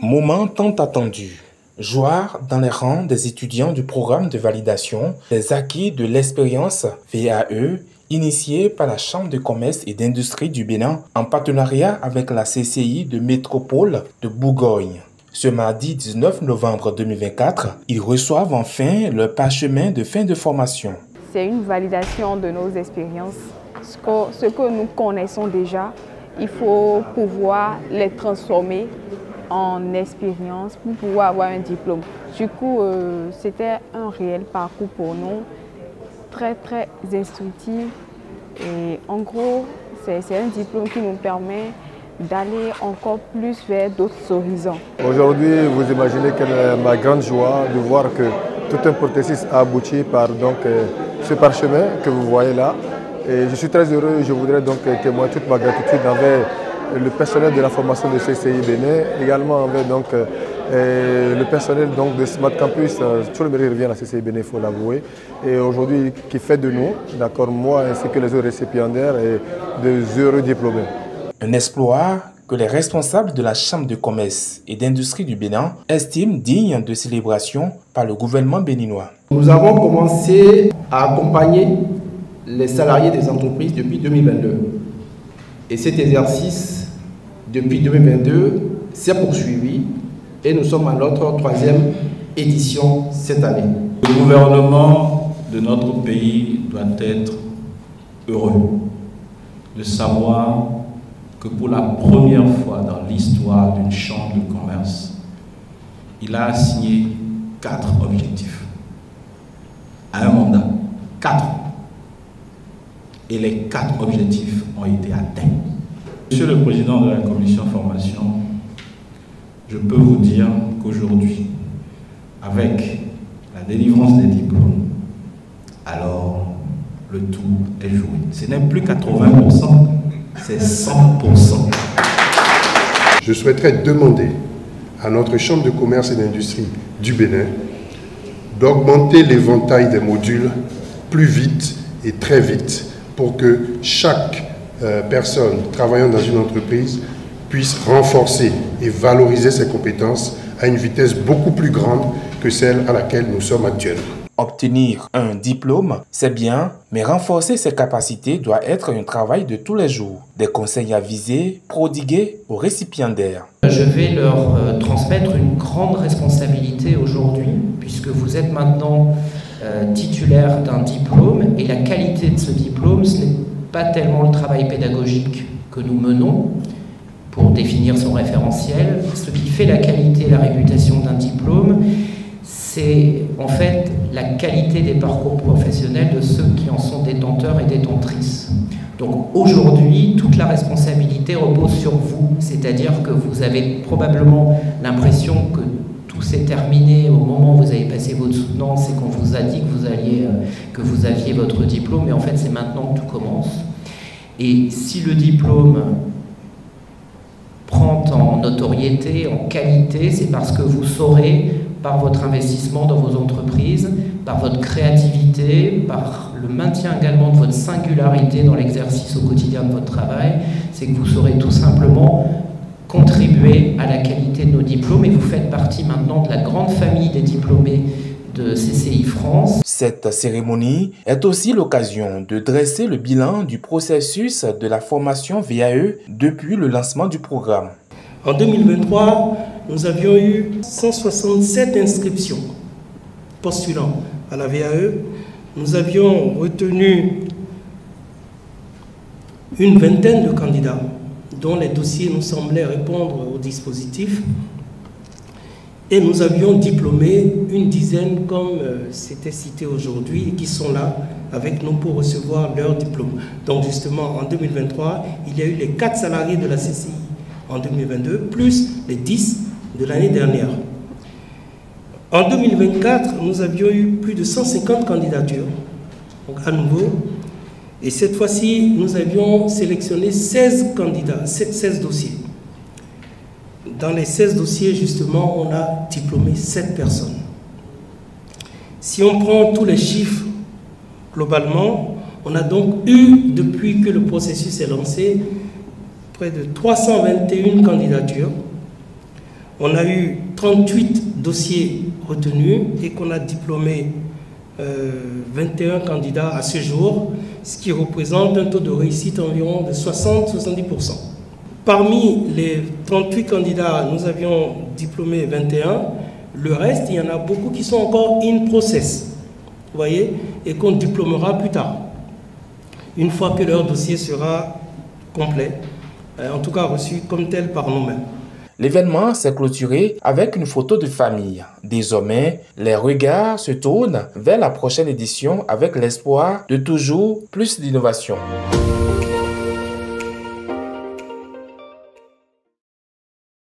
Moment tant attendu. Joie dans les rangs des étudiants du programme de validation des acquis de l'expérience VAE initié par la Chambre de commerce et d'industrie du Bénin en partenariat avec la CCI de Métropole de Bourgogne. Ce mardi 19 novembre 2024, ils reçoivent enfin leur parchemin de fin de formation. C'est une validation de nos expériences. Ce que nous connaissons déjà, il faut pouvoir les transformer en expérience pour pouvoir avoir un diplôme. Du coup, c'était un réel parcours pour nous, très instructif. Et en gros, c'est un diplôme qui nous permet d'aller encore plus vers d'autres horizons. Aujourd'hui, vous imaginez quelle est ma grande joie de voir que tout un processus a abouti par ce parchemin que vous voyez là. Et je suis très heureux, je voudrais donc témoigner toute ma gratitude envers le personnel de la formation de CCI Bénin, également envers le personnel de Smart Campus. Tout le mérite revient à la CCI Bénin, il faut l'avouer. Et aujourd'hui, qui fait de nous, d'accord, moi ainsi que les autres récipiendaires, des heureux diplômés. Un exploit que les responsables de la Chambre de commerce et d'industrie du Bénin estiment digne de célébration par le gouvernement béninois. Nous avons commencé à accompagner les salariés des entreprises depuis 2022. Et cet exercice, depuis 2022, s'est poursuivi et nous sommes à notre 3e édition cette année. Le gouvernement de notre pays doit être heureux de savoir que pour la première fois dans l'histoire d'une chambre de commerce, il a assigné 4 objectifs à un mandat. 4. Et les 4 objectifs ont été atteints. Monsieur le Président de la Commission Formation, je peux vous dire qu'aujourd'hui, avec la délivrance des diplômes, alors le tout est joué. Ce n'est plus 80%, c'est 100%. Je souhaiterais demander à notre Chambre de commerce et d'industrie du Bénin d'augmenter l'éventail des modules plus vite et très vite pour que chaque personne travaillant dans une entreprise puisse renforcer et valoriser ses compétences à une vitesse beaucoup plus grande que celle à laquelle nous sommes actuellement. Obtenir un diplôme, c'est bien, mais renforcer ses capacités doit être un travail de tous les jours. Des conseils avisés, prodigués aux récipiendaires. Je vais leur transmettre une grande responsabilité aujourd'hui, puisque vous êtes maintenant titulaire d'un diplôme, et la qualité de ce diplôme, ce n'est pas tellement le travail pédagogique que nous menons pour définir son référentiel. Ce qui fait la qualité et la réputation d'un diplôme, c'est en fait la qualité des parcours professionnels de ceux qui en sont détenteurs et détentrices. Donc aujourd'hui, toute la responsabilité repose sur vous, c'est-à-dire que vous avez probablement l'impression que tout s'est terminé au moment où vous avez passé votre soutenance et qu'on vous a dit que vous aviez votre diplôme, mais en fait c'est maintenant que tout commence. Et si le diplôme prend en notoriété, en qualité, c'est parce que vous saurez, par votre investissement dans vos entreprises, par votre créativité, par le maintien également de votre singularité dans l'exercice au quotidien de votre travail, c'est que vous saurez tout simplement contribuer à la qualité de nos diplômes, et vous faites partie maintenant de la grande famille des diplômés de CCI France. Cette cérémonie est aussi l'occasion de dresser le bilan du processus de la formation VAE depuis le lancement du programme. En 2023, nous avions eu 167 inscriptions postulant à la VAE. Nous avions retenu une vingtaine de candidats dont les dossiers nous semblaient répondre au dispositif. Et nous avions diplômé une dizaine, comme c'était cité aujourd'hui, qui sont là avec nous pour recevoir leur diplôme. Donc justement, en 2023, il y a eu les 4 salariés de la CCI en 2022, plus les 10 de l'année dernière. En 2024, nous avions eu plus de 150 candidatures, donc à nouveau. Et cette fois-ci, nous avions sélectionné 16 candidats, 16 dossiers. Dans les 16 dossiers, justement, on a diplômé 7 personnes. Si on prend tous les chiffres, globalement, on a donc eu, depuis que le processus est lancé, près de 321 candidatures. On a eu 38 dossiers retenus et qu'on a diplômé 21 candidats à ce jour, ce qui représente un taux de réussite environ de 60-70%. Parmi les 38 candidats, nous avions diplômé 21. Le reste, il y en a beaucoup qui sont encore in process, vous voyez, et qu'on diplômera plus tard, une fois que leur dossier sera complet, en tout cas reçu comme tel par nous-mêmes. L'événement s'est clôturé avec une photo de famille. Désormais, les regards se tournent vers la prochaine édition avec l'espoir de toujours plus d'innovation.